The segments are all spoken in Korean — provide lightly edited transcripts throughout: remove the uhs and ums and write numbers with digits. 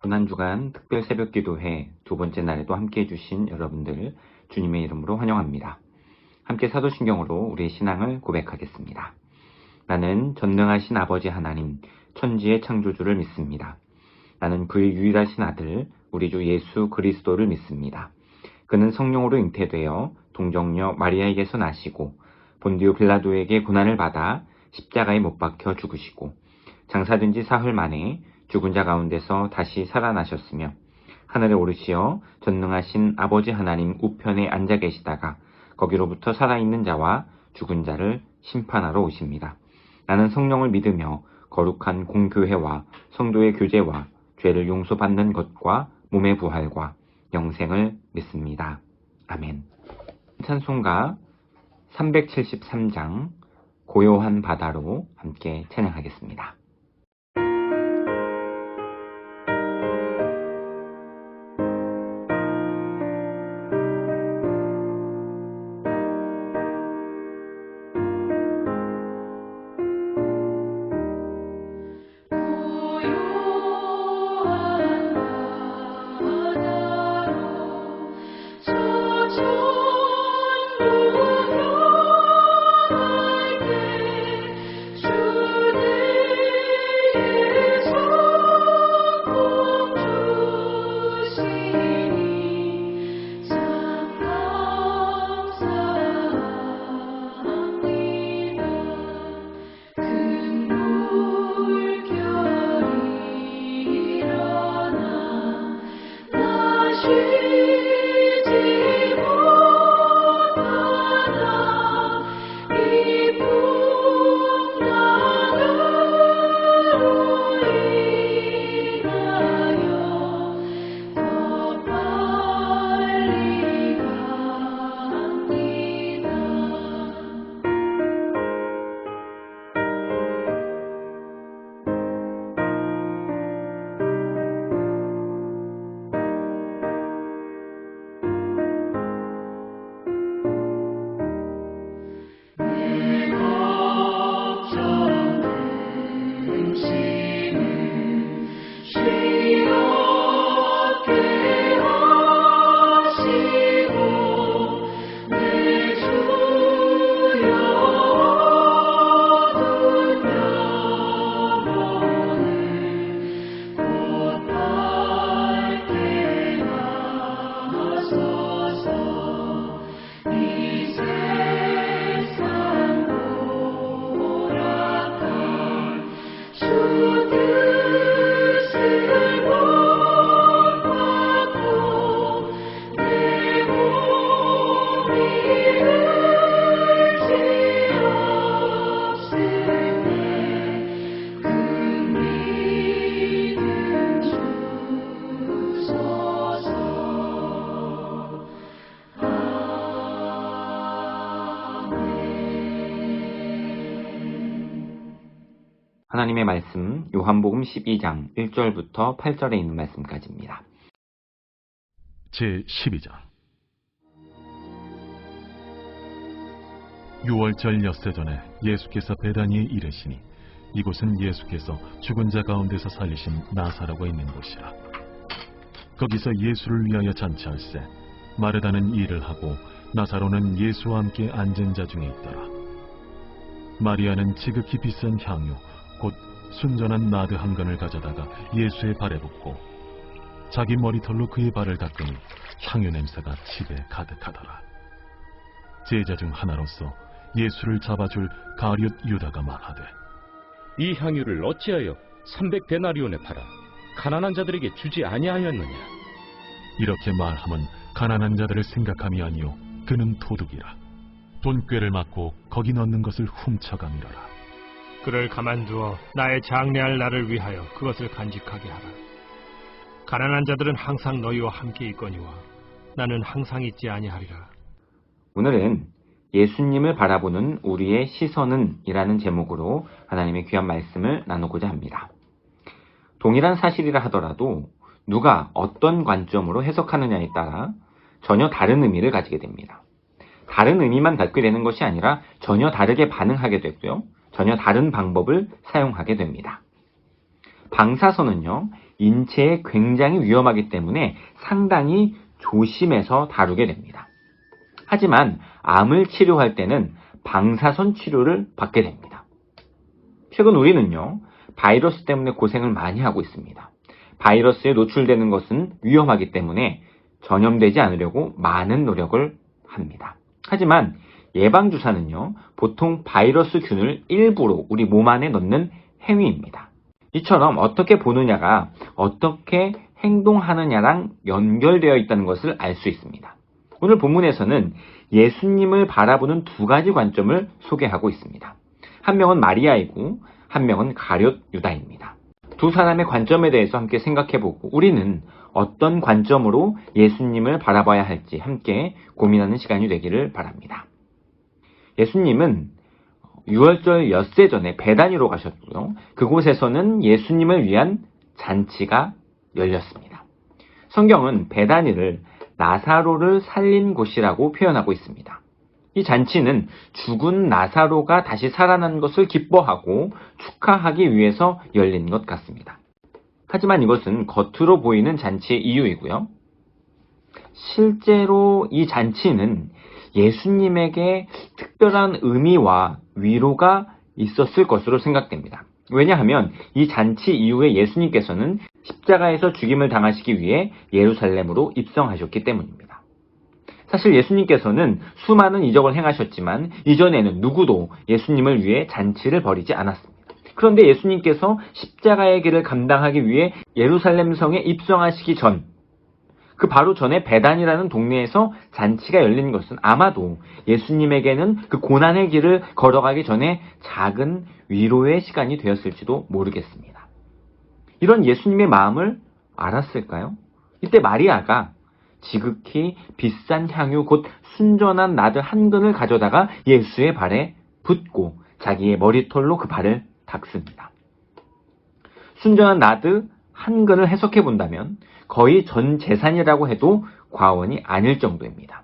고난주간 특별 새벽기도회 두 번째 날에도 함께해 주신 여러분들 주님의 이름으로 환영합니다. 함께 사도신경으로 우리의 신앙을 고백하겠습니다. 나는 전능하신 아버지 하나님, 천지의 창조주를 믿습니다. 나는 그의 유일하신 아들, 우리 주 예수 그리스도를 믿습니다. 그는 성령으로 잉태되어 동정녀 마리아에게서 나시고 본디오 빌라도에게 고난을 받아 십자가에 못 박혀 죽으시고 장사된 지 사흘 만에 죽은 자 가운데서 다시 살아나셨으며 하늘에 오르시어 전능하신 아버지 하나님 우편에 앉아 계시다가 거기로부터 살아있는 자와 죽은 자를 심판하러 오십니다. 나는 성령을 믿으며 거룩한 공교회와 성도의 교제와 죄를 용서받는 것과 몸의 부활과 영생을 믿습니다. 아멘. 찬송가 373장 고요한 바다로 함께 찬양하겠습니다. 하나님의 말씀 요한복음 12장 1절부터 8절에 있는 말씀까지입니다. 제12장 6월절 엿새 전에 예수께서 베다니에 이르시니 이곳은 예수께서 죽은 자 가운데서 살리신 나사로가 있는 곳이라. 거기서 예수를 위하여 잔치할세 마르다는 일을 하고 나사로는 예수와 함께 앉은 자 중에 있더라. 마리아는 지극히 비싼 향유 곧 순전한 나드 한 건을 가져다가 예수의 발에 붓고 자기 머리털로 그의 발을 닦으니 향유 냄새가 집에 가득하더라. 제자 중 하나로서 예수를 잡아줄 가룟 유다가 말하되 이 향유를 어찌하여 300데나리온에 팔아 가난한 자들에게 주지 아니하였느냐. 이렇게 말하면 가난한 자들을 생각함이 아니요 그는 도둑이라. 돈꾀를 맞고 거기 넣는 것을 훔쳐가미러라. 그를 가만두어 나의 장래할 날을 위하여 그것을 간직하게 하라. 가난한 자들은 항상 너희와 함께 있거니와 나는 항상 있지 아니하리라. 오늘은 예수님을 바라보는 우리의 시선은 이라는 제목으로 하나님의 귀한 말씀을 나누고자 합니다. 동일한 사실이라 하더라도 누가 어떤 관점으로 해석하느냐에 따라 전혀 다른 의미를 가지게 됩니다. 다른 의미만 갖게 되는 것이 아니라 전혀 다르게 반응하게 되고요. 전혀 다른 방법을 사용하게 됩니다. 방사선은요, 인체에 굉장히 위험하기 때문에 상당히 조심해서 다루게 됩니다. 하지만 암을 치료할 때는 방사선 치료를 받게 됩니다. 최근 우리는요, 바이러스 때문에 고생을 많이 하고 있습니다. 바이러스에 노출되는 것은 위험하기 때문에 전염되지 않으려고 많은 노력을 합니다. 하지만 예방주사는요, 보통 바이러스균을 일부러 우리 몸 안에 넣는 행위입니다. 이처럼 어떻게 보느냐가 어떻게 행동하느냐랑 연결되어 있다는 것을 알 수 있습니다. 오늘 본문에서는 예수님을 바라보는 두 가지 관점을 소개하고 있습니다. 한 명은 마리아이고 한 명은 가룟 유다입니다. 두 사람의 관점에 대해서 함께 생각해보고 우리는 어떤 관점으로 예수님을 바라봐야 할지 함께 고민하는 시간이 되기를 바랍니다. 예수님은 유월절 엿새 전에 베다니로 가셨고요. 그곳에서는 예수님을 위한 잔치가 열렸습니다. 성경은 베다니를 나사로를 살린 곳이라고 표현하고 있습니다. 이 잔치는 죽은 나사로가 다시 살아난 것을 기뻐하고 축하하기 위해서 열린 것 같습니다. 하지만 이것은 겉으로 보이는 잔치의 이유이고요. 실제로 이 잔치는 예수님에게 특별한 의미와 위로가 있었을 것으로 생각됩니다. 왜냐하면 이 잔치 이후에 예수님께서는 십자가에서 죽임을 당하시기 위해 예루살렘으로 입성하셨기 때문입니다. 사실 예수님께서는 수많은 이적을 행하셨지만 이전에는 누구도 예수님을 위해 잔치를 벌이지 않았습니다. 그런데 예수님께서 십자가의 길을 감당하기 위해 예루살렘 성에 입성하시기 전, 그 바로 전에 베단이라는 동네에서 잔치가 열린 것은 아마도 예수님에게는 그 고난의 길을 걸어가기 전에 작은 위로의 시간이 되었을지도 모르겠습니다. 이런 예수님의 마음을 알았을까요? 이때 마리아가 지극히 비싼 향유 곧 순전한 나드 한 근을 가져다가 예수의 발에 붓고 자기의 머리털로 그 발을 닦습니다. 순전한 나드 한 근을 해석해 본다면 거의 전 재산이라고 해도 과언이 아닐 정도입니다.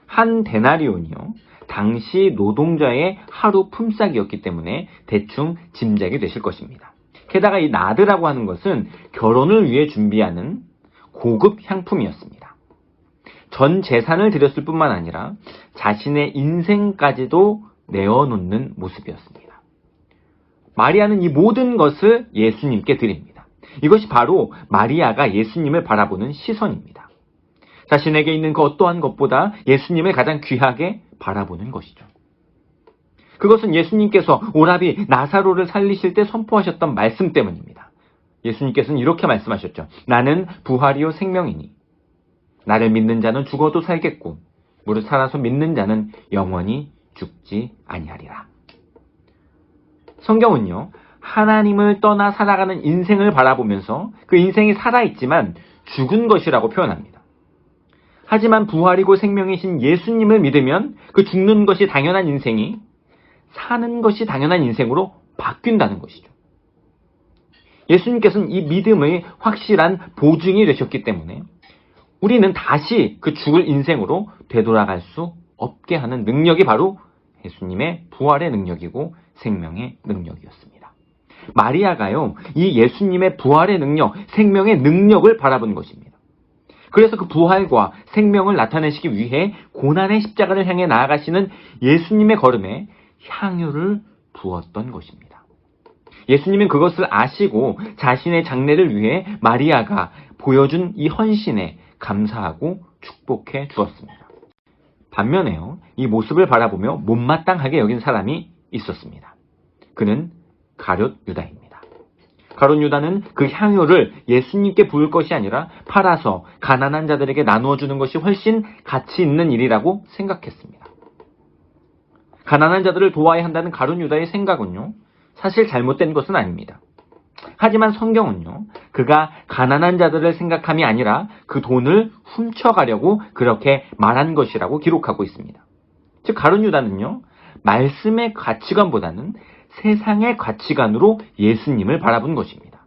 한 데나리온이요, 당시 노동자의 하루 품삯이었기 때문에 대충 짐작이 되실 것입니다. 게다가 이 나드라고 하는 것은 결혼을 위해 준비하는 고급 향품이었습니다. 전 재산을 들였을 뿐만 아니라 자신의 인생까지도 내어놓는 모습이었습니다. 마리아는 이 모든 것을 예수님께 드립니다. 이것이 바로 마리아가 예수님을 바라보는 시선입니다. 자신에게 있는 그 어떠한 것보다 예수님을 가장 귀하게 바라보는 것이죠. 그것은 예수님께서 오라비 나사로를 살리실 때 선포하셨던 말씀 때문입니다. 예수님께서는 이렇게 말씀하셨죠. 나는 부활이요 생명이니 나를 믿는 자는 죽어도 살겠고 무릇 살아서 믿는 자는 영원히 죽지 아니하리라. 성경은요, 하나님을 떠나 살아가는 인생을 바라보면서 그 인생이 살아있지만 죽은 것이라고 표현합니다. 하지만 부활이고 생명이신 예수님을 믿으면 그 죽는 것이 당연한 인생이 사는 것이 당연한 인생으로 바뀐다는 것이죠. 예수님께서는 이 믿음의 확실한 보증이 되셨기 때문에 우리는 다시 그 죽을 인생으로 되돌아갈 수 없게 하는 능력이 바로 예수님의 부활의 능력이고 생명의 능력이었습니다. 마리아가요, 이 예수님의 부활의 능력, 생명의 능력을 바라본 것입니다. 그래서 그 부활과 생명을 나타내시기 위해 고난의 십자가를 향해 나아가시는 예수님의 걸음에 향유를 부었던 것입니다. 예수님은 그것을 아시고 자신의 장례를 위해 마리아가 보여준 이 헌신에 감사하고 축복해 주었습니다. 반면에요, 이 모습을 바라보며 못마땅하게 여긴 사람이 있었습니다. 그는 가룟 유다입니다. 가룟 유다는 그 향유를 예수님께 부을 것이 아니라 팔아서 가난한 자들에게 나누어 주는 것이 훨씬 가치 있는 일이라고 생각했습니다. 가난한 자들을 도와야 한다는 가룟 유다의 생각은요, 사실 잘못된 것은 아닙니다. 하지만 성경은요, 그가 가난한 자들을 생각함이 아니라 그 돈을 훔쳐가려고 그렇게 말한 것이라고 기록하고 있습니다. 즉 가룟 유다는요, 말씀의 가치관보다는 세상의 가치관으로 예수님을 바라본 것입니다.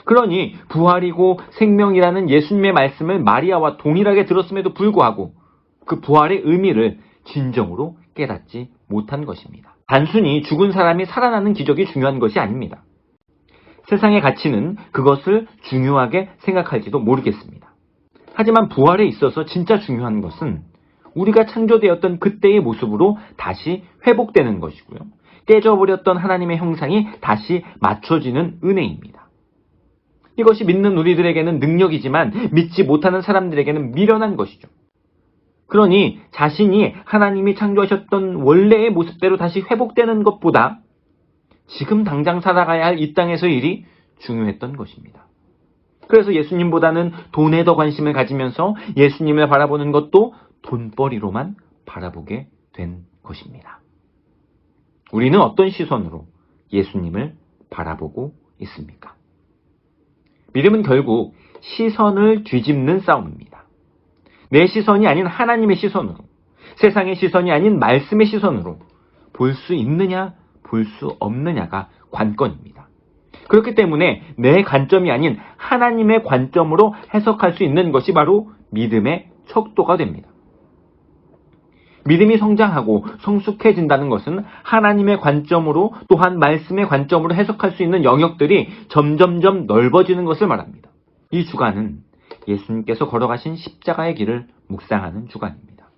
그러니 부활이고 생명이라는 예수님의 말씀을 마리아와 동일하게 들었음에도 불구하고 그 부활의 의미를 진정으로 깨닫지 못한 것입니다. 단순히 죽은 사람이 살아나는 기적이 중요한 것이 아닙니다. 세상의 가치는 그것을 중요하게 생각할지도 모르겠습니다. 하지만 부활에 있어서 진짜 중요한 것은 우리가 창조되었던 그때의 모습으로 다시 회복되는 것이고요. 깨져버렸던 하나님의 형상이 다시 맞춰지는 은혜입니다. 이것이 믿는 우리들에게는 능력이지만 믿지 못하는 사람들에게는 미련한 것이죠. 그러니 자신이 하나님이 창조하셨던 원래의 모습대로 다시 회복되는 것보다 지금 당장 살아가야 할 이 땅에서의 일이 중요했던 것입니다. 그래서 예수님보다는 돈에 더 관심을 가지면서 예수님을 바라보는 것도 돈벌이로만 바라보게 된 것입니다. 우리는 어떤 시선으로 예수님을 바라보고 있습니까? 믿음은 결국 시선을 뒤집는 싸움입니다. 내 시선이 아닌 하나님의 시선으로, 세상의 시선이 아닌 말씀의 시선으로 볼 수 있느냐, 볼 수 없느냐가 관건입니다. 그렇기 때문에 내 관점이 아닌 하나님의 관점으로 해석할 수 있는 것이 바로 믿음의 척도가 됩니다. 믿음이 성장하고 성숙해진다는 것은 하나님의 관점으로 또한 말씀의 관점으로 해석할 수 있는 영역들이 점점점 넓어지는 것을 말합니다. 이 주간은 예수님께서 걸어가신 십자가의 길을 묵상하는 주간입니다.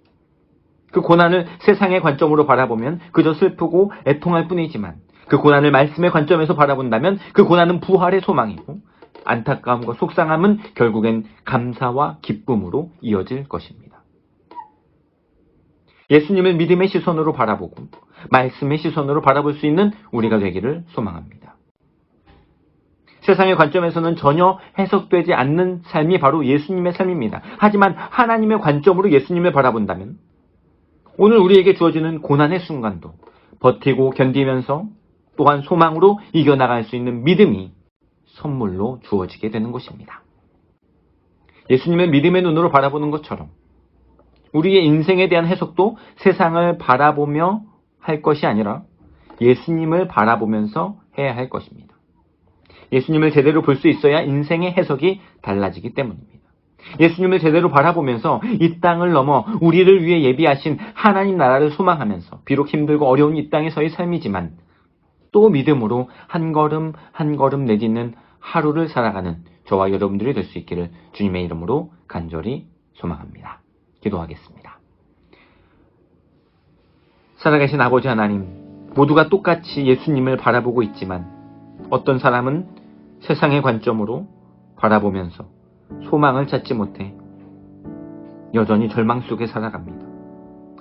그 고난을 세상의 관점으로 바라보면 그저 슬프고 애통할 뿐이지만 그 고난을 말씀의 관점에서 바라본다면 그 고난은 부활의 소망이고 안타까움과 속상함은 결국엔 감사와 기쁨으로 이어질 것입니다. 예수님을 믿음의 시선으로 바라보고 말씀의 시선으로 바라볼 수 있는 우리가 되기를 소망합니다. 세상의 관점에서는 전혀 해석되지 않는 삶이 바로 예수님의 삶입니다. 하지만 하나님의 관점으로 예수님을 바라본다면 오늘 우리에게 주어지는 고난의 순간도 버티고 견디면서 또한 소망으로 이겨나갈 수 있는 믿음이 선물로 주어지게 되는 것입니다. 예수님을 믿음의 눈으로 바라보는 것처럼 우리의 인생에 대한 해석도 세상을 바라보며 할 것이 아니라 예수님을 바라보면서 해야 할 것입니다. 예수님을 제대로 볼 수 있어야 인생의 해석이 달라지기 때문입니다. 예수님을 제대로 바라보면서 이 땅을 넘어 우리를 위해 예비하신 하나님 나라를 소망하면서 비록 힘들고 어려운 이 땅에서의 삶이지만 또 믿음으로 한 걸음 한 걸음 내딛는 하루를 살아가는 저와 여러분들이 될 수 있기를 주님의 이름으로 간절히 소망합니다. 기도하겠습니다. 살아계신 아버지 하나님, 모두가 똑같이 예수님을 바라보고 있지만 어떤 사람은 세상의 관점으로 바라보면서 소망을 찾지 못해 여전히 절망 속에 살아갑니다.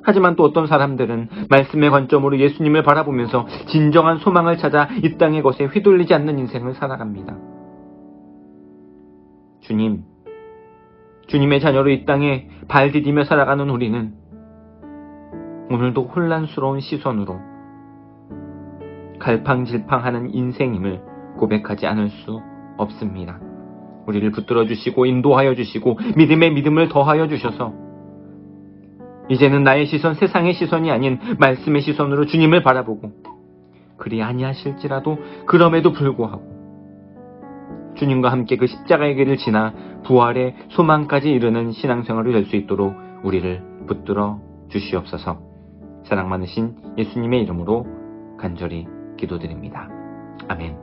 하지만 또 어떤 사람들은 말씀의 관점으로 예수님을 바라보면서 진정한 소망을 찾아 이 땅의 것에 휘둘리지 않는 인생을 살아갑니다. 주님, 주님의 자녀로 이 땅에 발 디디며 살아가는 우리는 오늘도 혼란스러운 시선으로 갈팡질팡하는 인생임을 고백하지 않을 수 없습니다. 우리를 붙들어 주시고 인도하여 주시고 믿음의 믿음을 더하여 주셔서 이제는 나의 시선, 세상의 시선이 아닌 말씀의 시선으로 주님을 바라보고 그리 아니하실지라도 그럼에도 불구하고 주님과 함께 그 십자가의 길을 지나 부활의 소망까지 이르는 신앙생활이 될 수 있도록 우리를 붙들어 주시옵소서. 사랑 많으신 예수님의 이름으로 간절히 기도드립니다. 아멘.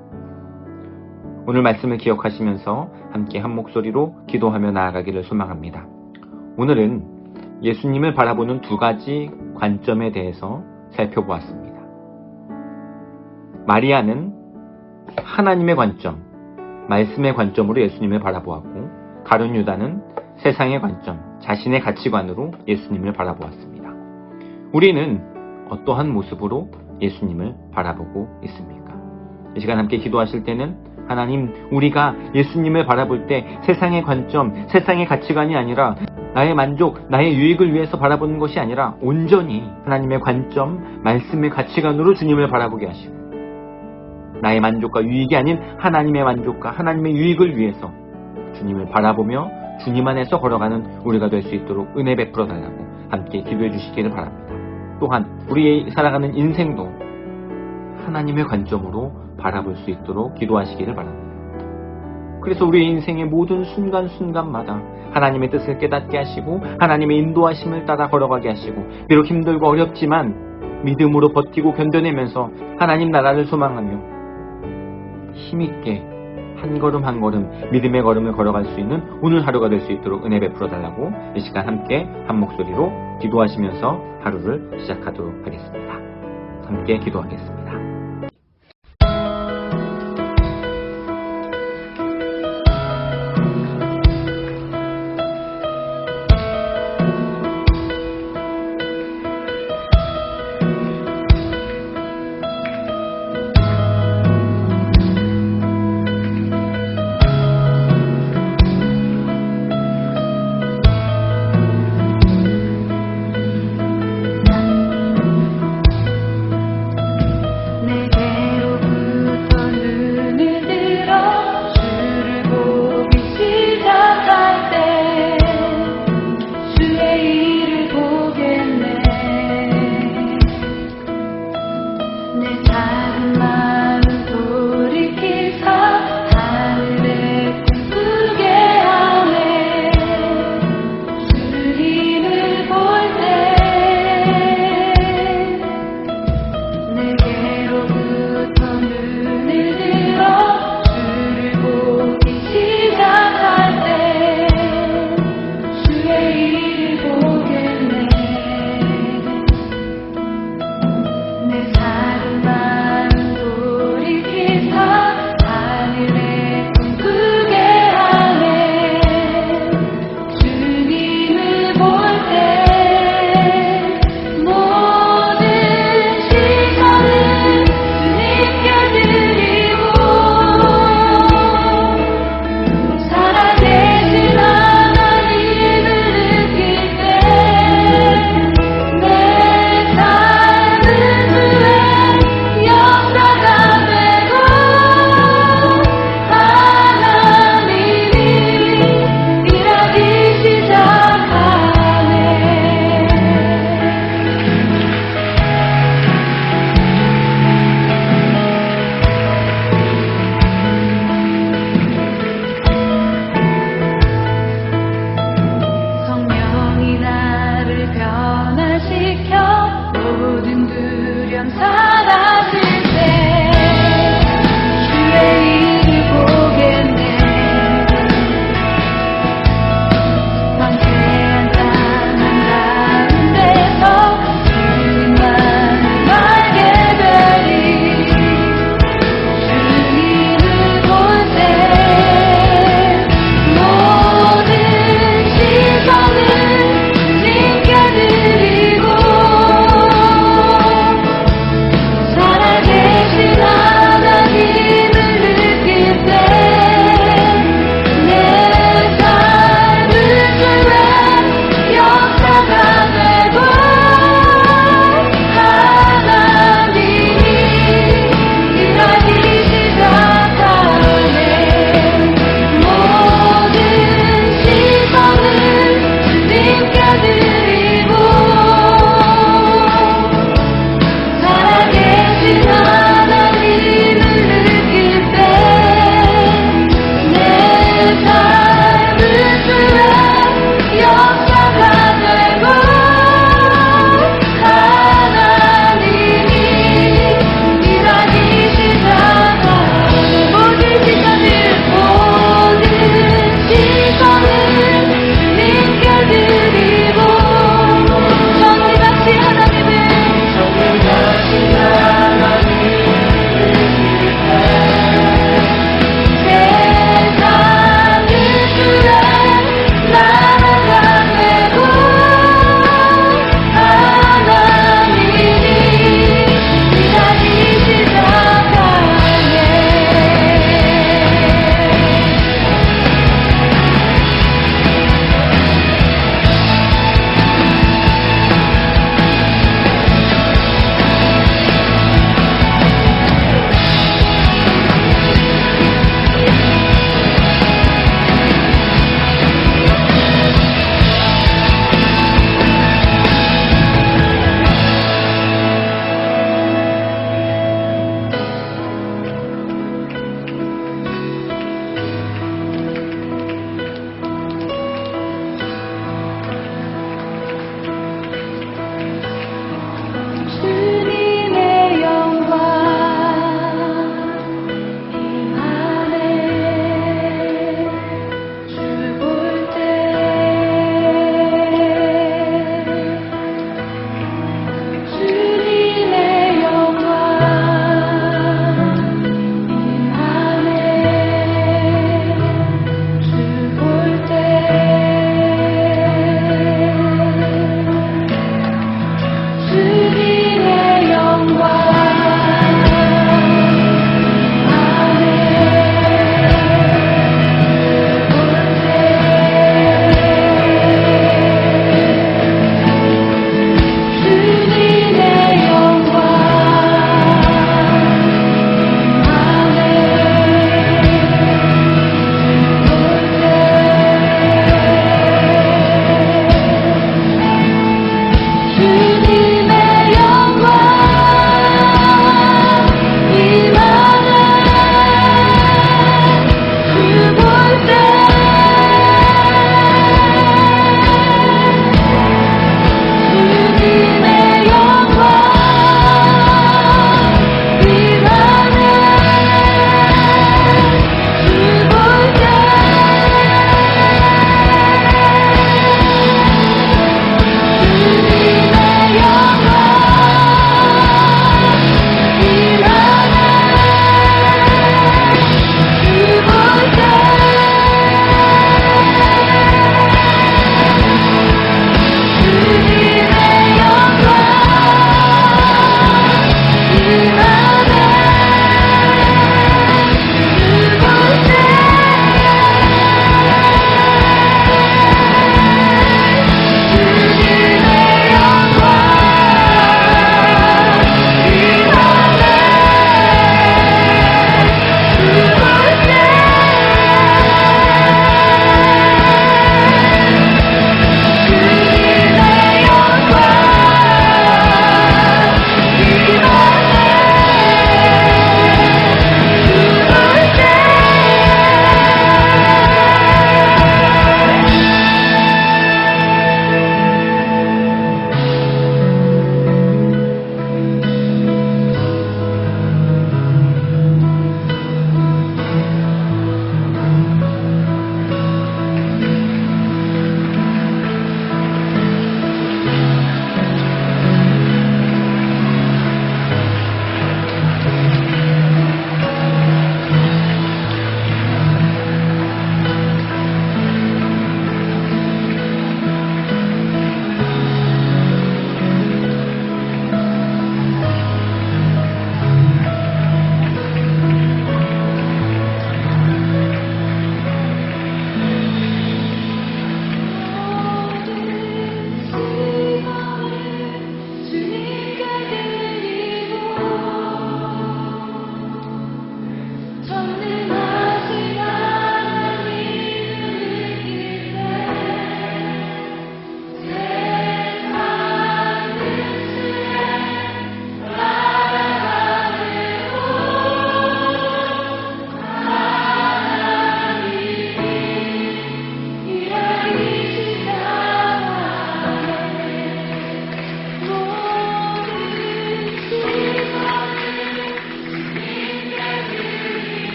오늘 말씀을 기억하시면서 함께 한 목소리로 기도하며 나아가기를 소망합니다. 오늘은 예수님을 바라보는 두 가지 관점에 대해서 살펴보았습니다. 마리아는 하나님의 관점, 말씀의 관점으로 예수님을 바라보았고 가룟 유다는 세상의 관점, 자신의 가치관으로 예수님을 바라보았습니다. 우리는 어떠한 모습으로 예수님을 바라보고 있습니까? 이 시간 함께 기도하실 때는 하나님, 우리가 예수님을 바라볼 때 세상의 관점, 세상의 가치관이 아니라 나의 만족, 나의 유익을 위해서 바라보는 것이 아니라 온전히 하나님의 관점, 말씀의 가치관으로 주님을 바라보게 하시고 나의 만족과 유익이 아닌 하나님의 만족과 하나님의 유익을 위해서 주님을 바라보며 주님 안에서 걸어가는 우리가 될 수 있도록 은혜 베풀어 달라고 함께 기도해 주시기를 바랍니다. 또한 우리의 살아가는 인생도 하나님의 관점으로 바라볼 수 있도록 기도하시기를 바랍니다. 그래서 우리의 인생의 모든 순간순간마다 하나님의 뜻을 깨닫게 하시고 하나님의 인도하심을 따라 걸어가게 하시고 비록 힘들고 어렵지만 믿음으로 버티고 견뎌내면서 하나님 나라를 소망하며 힘있게 한 걸음 한 걸음 믿음의 걸음을 걸어갈 수 있는 오늘 하루가 될 수 있도록 은혜 베풀어 달라고 이 시간 함께 한 목소리로 기도하시면서 하루를 시작하도록 하겠습니다. 함께 기도하겠습니다.